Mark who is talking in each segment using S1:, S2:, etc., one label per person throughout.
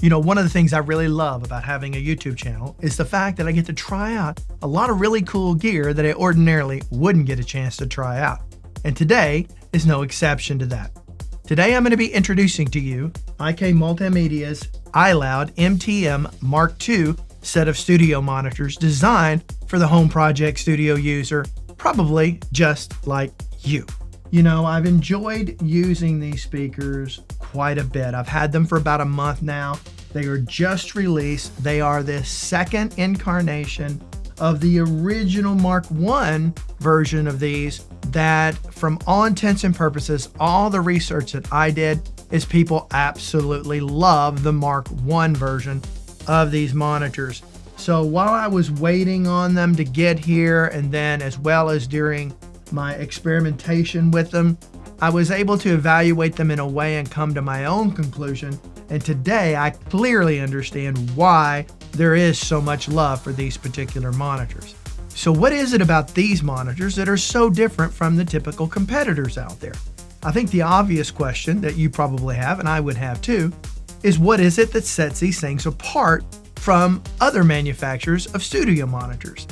S1: You know, one of the things I really love about having a YouTube channel is the fact that I get to try out a lot of really cool gear that I ordinarily wouldn't get a chance to try out. And today is no exception to that. Today I'm going to be introducing to you IK Multimedia's iLoud MTM Mark II set of studio monitors designed for the home project studio user, probably just like you. You know, I've enjoyed using these speakers quite a bit. I've had them for about a month now. They are just released. They are the second incarnation of the original Mark I version of these that, from all intents and purposes, all the research that I did is people absolutely love the Mark I version of these monitors. So while I was waiting on them to get here, and then as well as during my experimentation with them, I was able to evaluate them in a way and come to my own conclusion. And today I clearly understand why there is so much love for these particular monitors. So what is it about these monitors that are so different from the typical competitors out there? I think the obvious question that you probably have, and I would have too, is what is it that sets these things apart from other manufacturers of studio monitors?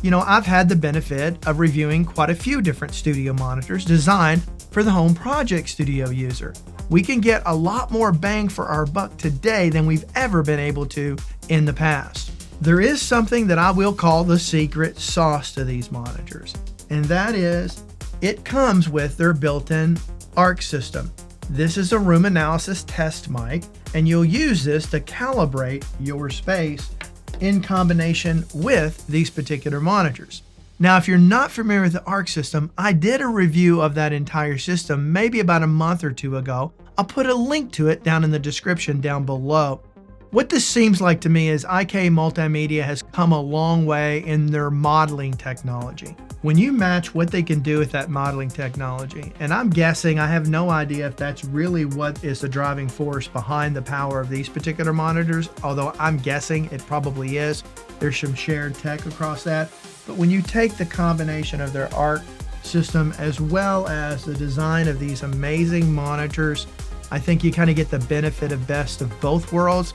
S1: You know, I've had the benefit of reviewing quite a few different studio monitors designed for the home project studio user. We can get a lot more bang for our buck today than we've ever been able to in the past. There is something that I will call the secret sauce to these monitors, and that is it comes with their built-in ARC system. This is a room analysis test mic, and you'll use this to calibrate your space in combination with these particular monitors. Now, if you're not familiar with the ARC system, I did a review of that entire system maybe about a month or two ago. I'll put a link to it down in the description down below. What this seems like to me is IK Multimedia has come a long way in their modeling technology. When you match what they can do with that modeling technology, and I'm guessing, I have no idea if that's really what is the driving force behind the power of these particular monitors, although I'm guessing it probably is. There's some shared tech across that. But when you take the combination of their ARC system as well as the design of these amazing monitors, I think you kind of get the benefit of best of both worlds.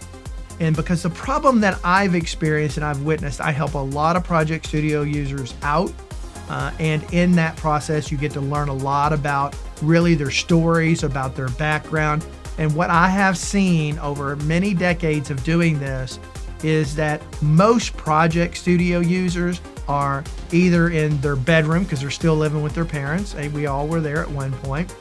S1: And because the problem that I've experienced and I've witnessed, I help a lot of project studio users out. And in that process, you get to learn a lot about really their stories, about their background. And what I have seen over many decades of doing this is that most project studio users are either in their bedroom because they're still living with their parents. We all were there at one point.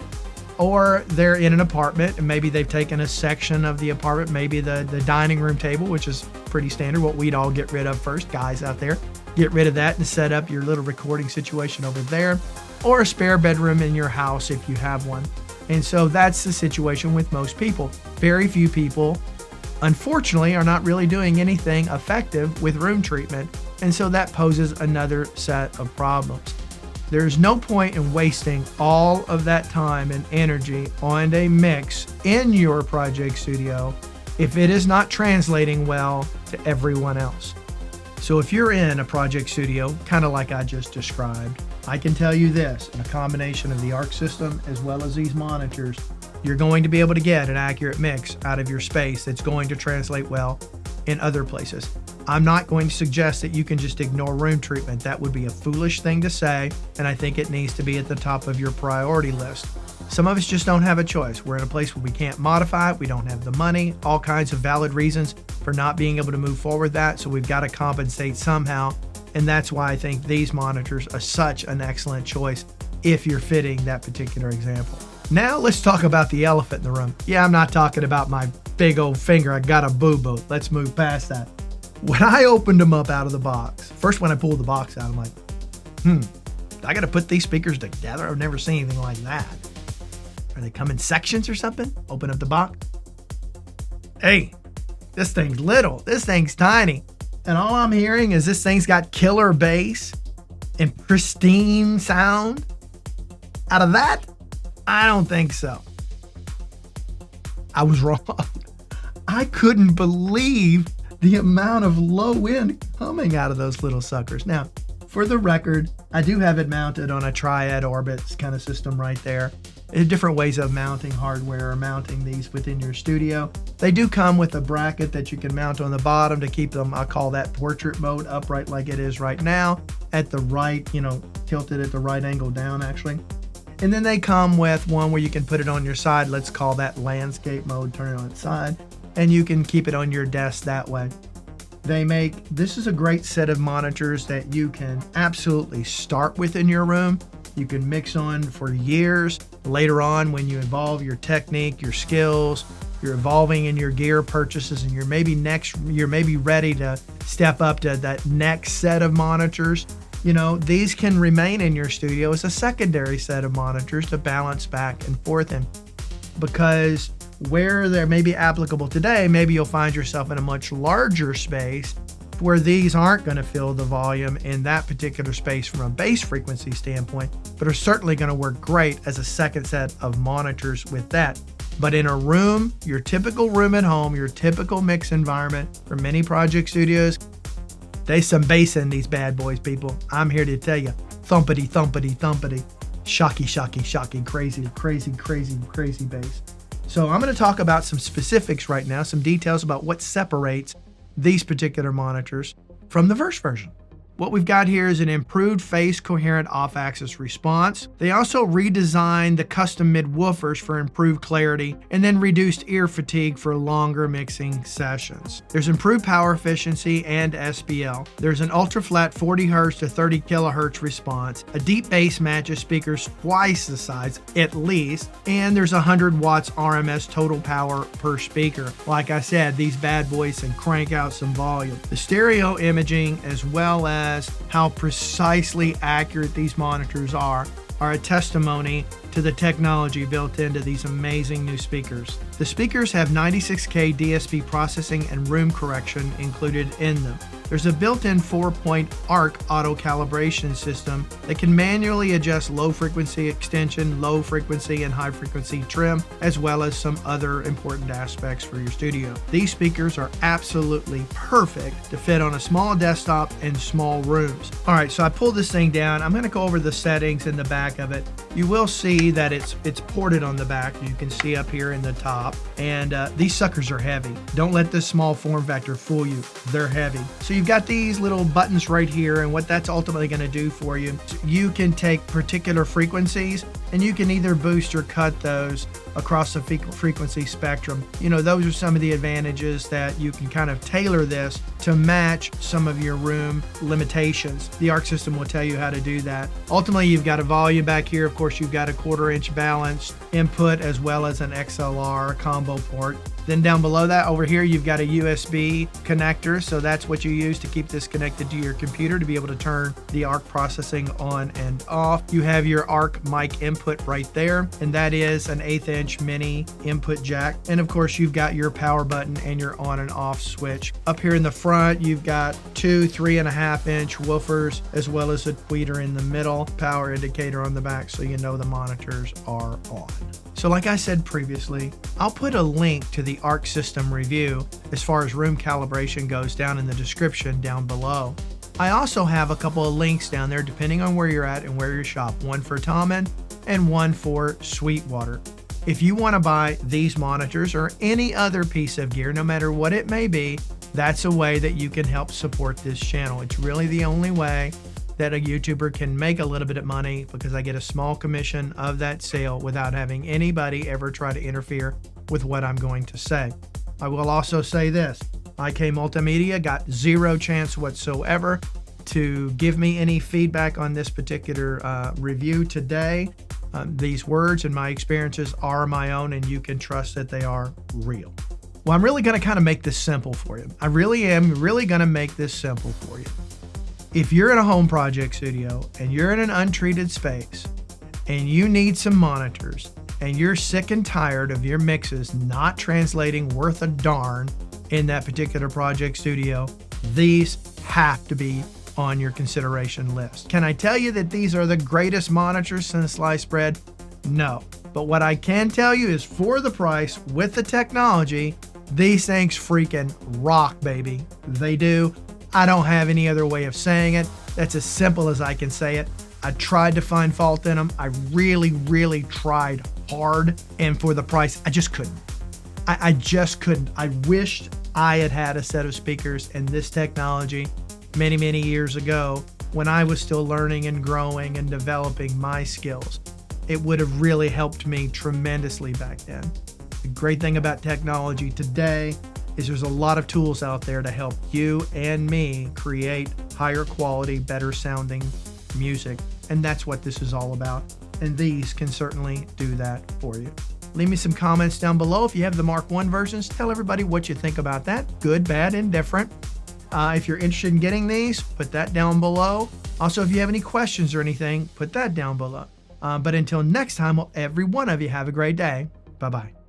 S1: Or they're in an apartment and maybe they've taken a section of the apartment, maybe the dining room table, which is pretty standard, what we'd all get rid of first, guys out there. Get rid of that and set up your little recording situation over there, or a spare bedroom in your house if you have one. And so that's the situation with most people. Very few people, unfortunately, are not really doing anything effective with room treatment. And so that poses another set of problems. There's no point in wasting all of that time and energy on a mix in your project studio if it is not translating well to everyone else. So if you're in a project studio, kind of like I just described, I can tell you this, in a combination of the ARC system as well as these monitors, you're going to be able to get an accurate mix out of your space that's going to translate well in other places. I'm not going to suggest that you can just ignore room treatment. That would be a foolish thing to say, and I think it needs to be at the top of your priority list. Some of us just don't have a choice. We're in a place where we can't modify it, we don't have the money, all kinds of valid reasons for not being able to move forward that, so we've got to compensate somehow, and that's why I think these monitors are such an excellent choice if you're fitting that particular example. Now let's talk about the elephant in the room. Yeah, I'm not talking about my big old finger, I got a boo-boo. Let's move past that. When I opened them up out of the box, first when I pulled the box out, I'm like, I got to put these speakers together? I've never seen anything like that. Are they come in sections or something? Open up the box. Hey, this thing's little. This thing's tiny. And all I'm hearing is this thing's got killer bass and pristine sound. Out of that, I don't think so. I was wrong. I couldn't believe the amount of low end coming out of those little suckers. Now, for the record, I do have it mounted on a triad orbits kind of system right there. different ways of mounting hardware or mounting these within your studio. They do come with a bracket that you can mount on the bottom to keep them, I call that portrait mode, upright like it is right now, at the right, tilted at the right angle down actually. And then they come with one where you can put it on your side. Let's call that landscape mode, turn it on its side, and you can keep it on your desk that way. This is a great set of monitors that you can absolutely start with in your room. You can mix on for years. Later on, when you evolve your technique, your skills, you're evolving in your gear purchases, and you're maybe ready to step up to that next set of monitors. These can remain in your studio as a secondary set of monitors to balance back and forth in. Because where they're maybe applicable today, maybe you'll find yourself in a much larger space where these aren't going to fill the volume in that particular space from a bass frequency standpoint, but are certainly going to work great as a second set of monitors with that. But in a room, your typical room at home, your typical mix environment for many project studios, there's some bass in these bad boys, people. I'm here to tell you, thumpity, thumpity, thumpity, shocky, shocky, shocky, crazy, crazy, crazy, crazy bass. So I'm going to talk about some specifics right now, some details about what separates these particular monitors from the first version. What we've got here is an improved phase coherent off-axis response. They also redesigned the custom mid-woofers for improved clarity and then reduced ear fatigue for longer mixing sessions. There's improved power efficiency and SPL. There's an ultra-flat 40 Hz to 30 kHz response. A deep bass matches speakers twice the size, at least, and there's 100 watts RMS total power per speaker. Like I said, these bad boys can crank out some volume. The stereo imaging, as well as how precisely accurate these monitors are a testimony to the technology built into these amazing new speakers. The speakers have 96K DSP processing and room correction included in them. There's a built-in 4-point ARC auto calibration system that can manually adjust low frequency extension, low frequency and high frequency trim, as well as some other important aspects for your studio. These speakers are absolutely perfect to fit on a small desktop and small rooms. All right, so I pulled this thing down. I'm going to go over the settings in the back of it. You will see that it's ported on the back. You can see up here in the top, and these suckers are heavy. Don't let this small form factor fool you. They're heavy. So you've got these little buttons right here, and what that's ultimately going to do for you, you can take particular frequencies and you can either boost or cut those across the frequency spectrum. Those are some of the advantages that you can kind of tailor this to match some of your room limitations. The ARC system will tell you how to do that. Ultimately, you've got a volume back here. Of course, you've got a 1/4 inch balanced input as well as an XLR combo port. Then down below that over here, you've got a USB connector. So that's what you use to keep this connected to your computer to be able to turn the ARC processing on and off. You have your ARC mic input right there, and that is an 1/8 inch mini input jack. And of course, you've got your power button and your on and off switch. Up here in the front, you've got two 3.5 inch woofers, as well as a tweeter in the middle, power indicator on the back, so you know the monitors are on. So like I said previously, I'll put a link to the ARC system review as far as room calibration goes down in the description down below. I also have a couple of links down there depending on where you're at and where you shop, one for Tommen and one for Sweetwater. If you want to buy these monitors or any other piece of gear, no matter what it may be, that's a way that you can help support this channel. It's really the only way that a YouTuber can make a little bit of money, because I get a small commission of that sale without having anybody ever try to interfere with what I'm going to say. I will also say this, IK Multimedia got zero chance whatsoever to give me any feedback on this particular review today. These words and my experiences are my own, and you can trust that they are real. Well, I'm really going to kind of make this simple for you. I really am going to make this simple for you. If you're in a home project studio and you're in an untreated space and you need some monitors and you're sick and tired of your mixes not translating worth a darn in that particular project studio, these have to be on your consideration list. Can I tell you that these are the greatest monitors since sliced bread? No. But what I can tell you is, for the price, with the technology, these things freaking rock, baby. They do. I don't have any other way of saying it. That's as simple as I can say it. I tried to find fault in them. I really tried hard. And for the price, I just couldn't. I just couldn't. I wished I had had a set of speakers and this technology many years ago when I was still learning and growing and developing my skills. It would have really helped me tremendously back then. The great thing about technology today is there's a lot of tools out there to help you and me create higher quality, better sounding music. And that's what this is all about. And these can certainly do that for you. Leave me some comments down below. If you have the Mark I versions, tell everybody what you think about that. Good, bad, indifferent. If you're interested in getting these, put that down below. Also, if you have any questions or anything, put that down below. But until next time, well, every one of you have a great day. Bye-bye.